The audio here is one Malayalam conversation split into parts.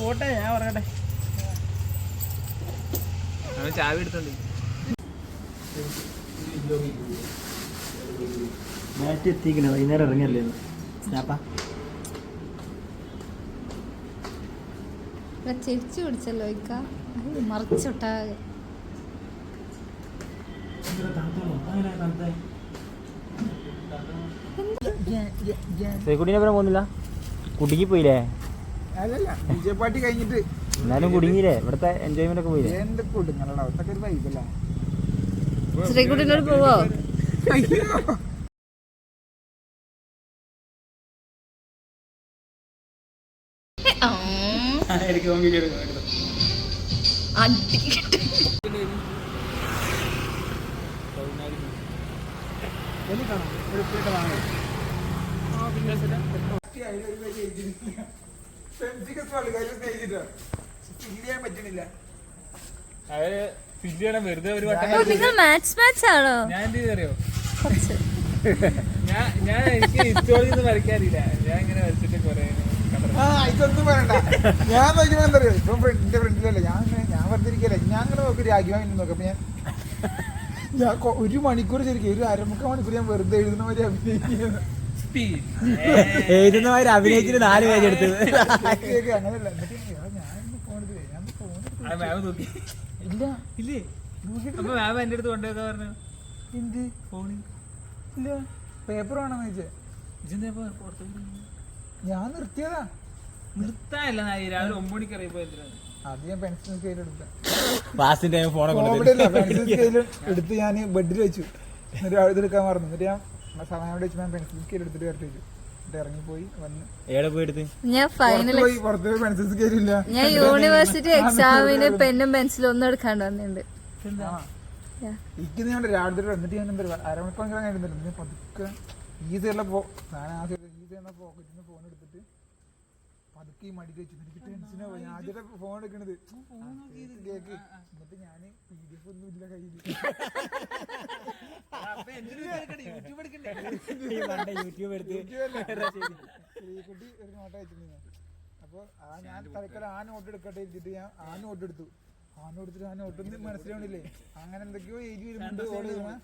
പോട്ടെ ഞാൻ പറയട്ടെ. ചാവി എടുത്തോണ്ട് മാറ്റ് എത്തിക്കണേ. വൈകുന്നേരം ഇറങ്ങിയല്ലേ സ്നാപ്പാ ചെരിച്ചു പിടിച്ചല്ലോ ഇക്ക. മറിച്ചൊട്ടാകെ കുട്ടീനെ പേരെ പോകുന്നില്ല. കുടുങ്ങി പോയില്ലേ? പാട്ടി കഴിഞ്ഞിട്ട് എന്നാലും കുടുങ്ങിയില്ലേ? ഇവിടുത്തെ എൻജോയ്മെന്റ് ഒക്കെ പോയില്ലേ? ശ്രീകുട്ടിനോട് പോവോ? നിങ്ങൾ മാച്ച് ആണോ? ഞാൻ എന്ത് ചെയ്തറിയോ? ഞാൻ എനിക്ക് ഹിസ്റ്റോറി ഒന്നും വരയ്ക്കാറില്ല. ഞാൻ ഇങ്ങനെ വരച്ചിട്ട് കൊറേ ഇതൊന്നും പറയണ്ട. ഞാൻ നോക്കുമ്പോ എന്താ അറിയോ, ഇപ്പൊ എന്റെ ഫ്രണ്ടിലല്ലേ ഞാൻ വെറുതെ ഇരിക്കല്ലേ. ഞാൻ അങ്ങനെ നോക്കി രാജ്യമായി നോക്കാം. അപ്പൊ ഞാൻ ഒരു മണിക്കൂർ ശരിക്കും ഒരു അരമുക്കാൽ മണിക്കൂർ ഞാൻ വെറുതെ എഴുതുന്ന മാതിരി അഭിനയിക്കുന്നത്. എഴുതുന്നവര് അഭിനയിച്ചിട്ട് 4 പേജ് എടുത്ത് അങ്ങനെയല്ല. എന്നിട്ട് ഞാൻ ഫോണെടുത്ത് ഇല്ല ഇല്ലേ? അപ്പൊ മാം എന്റെ അടുത്ത് കൊണ്ടുപോകാ പറഞ്ഞു. എന്ത് ഫോണിൽ ഇല്ല പേപ്പർ വേണമെന്ന് ചോദിച്ചേ. ഞാൻ നിർത്തിയതാ. നിർത്താനല്ല രാവിലെ 9 മണിക്ക് അറിയപ്പോ അത് ഞാൻ പെൻസിൽ സ്കെയിലെടുത്ത പെൻസിൽ സ്കെയിൽ എടുത്ത് ഞാൻ ബെഡിൽ വെച്ചു. എന്നിട്ട് ഇതെടുക്കാൻ മറന്നു. എന്നിട്ട് ഞാൻ സമയം വെച്ച് ഞാൻ പെൻസിൽ സ്കെയിൽ എടുത്തിട്ട് വരട്ട് വെച്ചു. എന്നിട്ട് ഇറങ്ങിപ്പോയി വന്ന് ഞാൻ ഫൈനൽ പുറത്ത് പോയി പെൻസിൽ സ്കെയിൽ ഇല്ല. ഞാൻ യൂണിവേഴ്സിറ്റി എക്സാമിന് പെന്നും പെൻസിലും ഒന്നും എടുക്കാണ്ട് വന്നിട്ടുണ്ട്. ഇരിക്കുന്ന ഞാൻ രാവിലെ എന്നിട്ട് ഞാൻ എന്താ അരമണിക്കൂർ കഴിഞ്ഞിരുന്നില്ല. പതുക്കെ ഈസിയുള്ള ഞാൻ ആ ഈസി എന്ന പോക്കറ്റിൽ നിന്ന് ഫോൺ എടുത്തിട്ട് പതുക്കെ മടിക്ക് വെച്ചു. എനിക്ക് ടെൻഷനാ പോയി. ആദ്യത്തെ ഫോൺ എടുക്കണത് കേക്ക്. എന്നിട്ട് ഞാന് PDF ഒന്നും ഇല്ല കയ്യിൽ. കുട്ടി ഒരു നോട്ട് അയച്ചിരുന്നു. അപ്പൊ ഞാൻ തൽക്കാലം ആ നോട്ട് എടുക്കട്ടെ എഴുതിട്ട് ഞാൻ ആ നോട്ട് എടുത്തു. ആ നോട്ട് എടുത്തിട്ട് ആ നോട്ടൊന്നും മനസ്സിലാവണില്ലേ. അങ്ങനെ എന്തൊക്കെയോ എഴുതി വരുന്നുണ്ട്. ഓൾ ചെയ്യുന്ന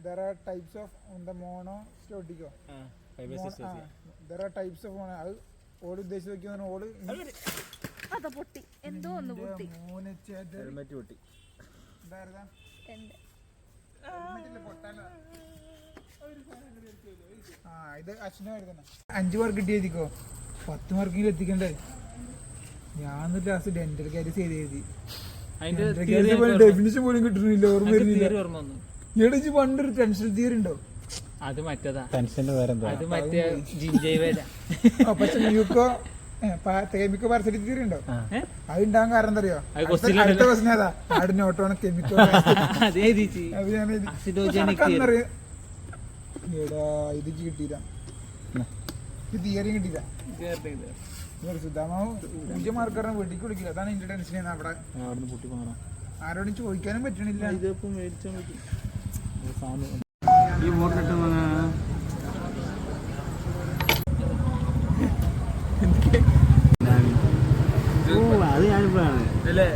there are types of the mono stotico. There are types of mono. അത് ഓട് ഉദ്ദേശിച്ച് നോക്കിയാണ്. ഓട് അതാ പൊട്ടി. എന്തോ ഒന്ന് പൊട്ടി. ഹെൽമെറ്റ് പൊട്ടി. ഇത് അശ്വിനായിരുന്നു. 5 മാർക്ക് കിട്ടിയതിക്കോ 10 മാർക്കിൽ എത്തിക്കണ്ടേ. ഞാൻ ലാസ്റ്റ് ഡെന്റൽ കാര്യം ചെയ്ത് എഴുതി. ഡെഫിനിഷൻ പോലും കിട്ടുന്നില്ല. ഓർമ്മ വരുന്നില്ല. എടച്ച് പണ്ടൊരു ടെൻഷൻ തിയറി ഉണ്ടോ? അത് മറ്റേതാ. ടെൻഷന്റെ പേരെന്താ? അത് മറ്റേ ജിഞ്ചൈവേല. പക്ഷെ മ്യൂക്കോ കെമിക്കോ പാർസലിറ്റി തിയറി ഉണ്ടോ? അത് ഉണ്ടാകാൻ കാരണം എന്താ അറിയോ? അടുത്ത ക്വസ്റ്റൻ ഏതാ? ആട് നോട്ടോണ് കെമിക്കോ. എടാ ഇത് കിട്ടിയില്ല. ഇത് തിയറി കിട്ടിയില്ല. സുധാമാവ് 0 മാർക്ക് പറഞ്ഞാൽ വെടിക്ക് വിളിക്കില്ല. അതാണ് എന്റെ ടെൻഷൻ. അവിടെ ആരോടും ചോദിക്കാനും പറ്റണില്ല. ഈ വോട്ടിട്ട് അത് ഞാനിപ്പോഴാണ് അല്ലേ?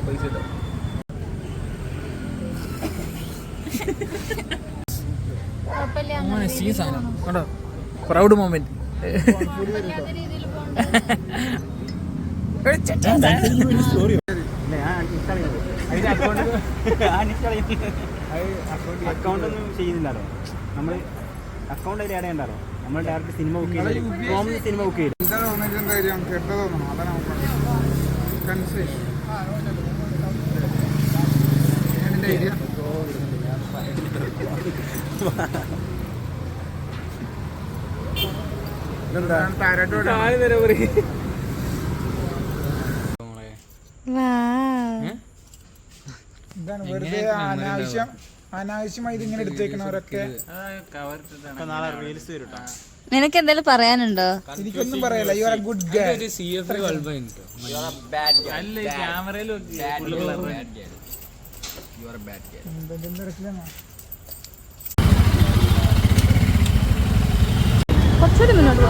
പൈസ ഇല്ല. Proud moment. അക്കൗണ്ട് ഒന്നും ചെയ്യുന്നില്ലല്ലോ. നമ്മൾ അക്കൗണ്ട് ആഡ് ചെയ്യണ്ടല്ലോ. നമ്മൾ ഡയറക്റ്റ് സിനിമ ബുക്ക് ചെയ്ത് സിനിമ ബുക്ക് ചെയ്ത് ഇതാണ് വെറുതെ അനാവശ്യമായി ഇതിങ്ങനെ എടുത്തേക്കണവരൊക്കെ. നിനക്ക് എന്തെങ്കിലും പറയാനുണ്ടോ? എനിക്കൊന്നും പറയല്ല. യു ആർ എ ഗുഡ് ഗൈ. കുറച്ചുകൂടി മുന്നോട്ട്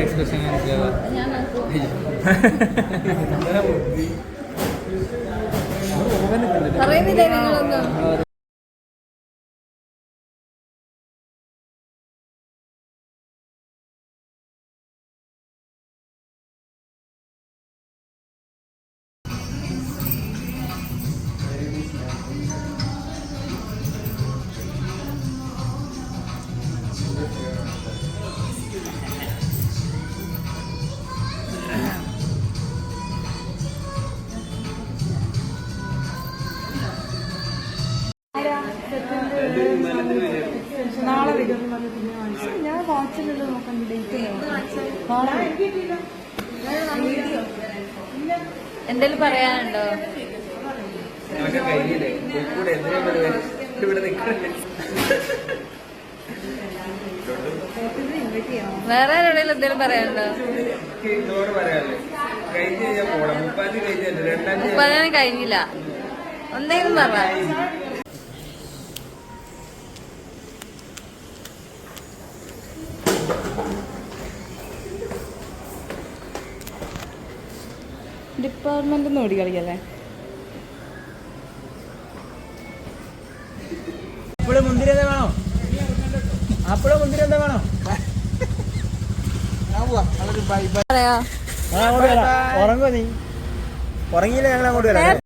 എക്സ്പ്രഷൻ കാണിക്കുക. ഞാൻ നോക്കൂ. പറയുന്നില്ലേ നിങ്ങളൊന്നും? നാളെ വരും ഞാൻ വാട്സിലുള്ള നോക്കാൻ ഡേറ്റ് എന്തേലും പറയാനുണ്ടോ? അതൊക്കെ കഴിഞ്ഞില്ലേ? കോഴിക്കോട് എന്തിനാ ഇവിടെ നിൽക്കണ്ടേ? വേറെ ആരോടെങ്കിലും എന്തേലും പറയാനുണ്ടോ? എനിക്ക് ഇതോട് പറയാല്ലേ, കഴിഞ്ഞ് കഴിഞ്ഞാൽ പോണം. 30 കഴിഞ്ഞല്ലേ, 2 പറയാൻ കഴിഞ്ഞില്ല. എന്തെങ്കിലും പറ. ഡിപ്പാർട്ട്മെന്റ് ഓടി കളിക്കല്ലേ? അപ്പോഴും മുന്തിരി എന്താ വേണോ? അപ്പോഴും മുന്തിരി എന്താ വേണോ? ഞാൻ പോവാ. Bye bye. പറയാ ഉറങ്ങുമോ നീ? ഉറങ്ങിയില്ല ഞങ്ങൾ അങ്ങോട്ട് വരാം.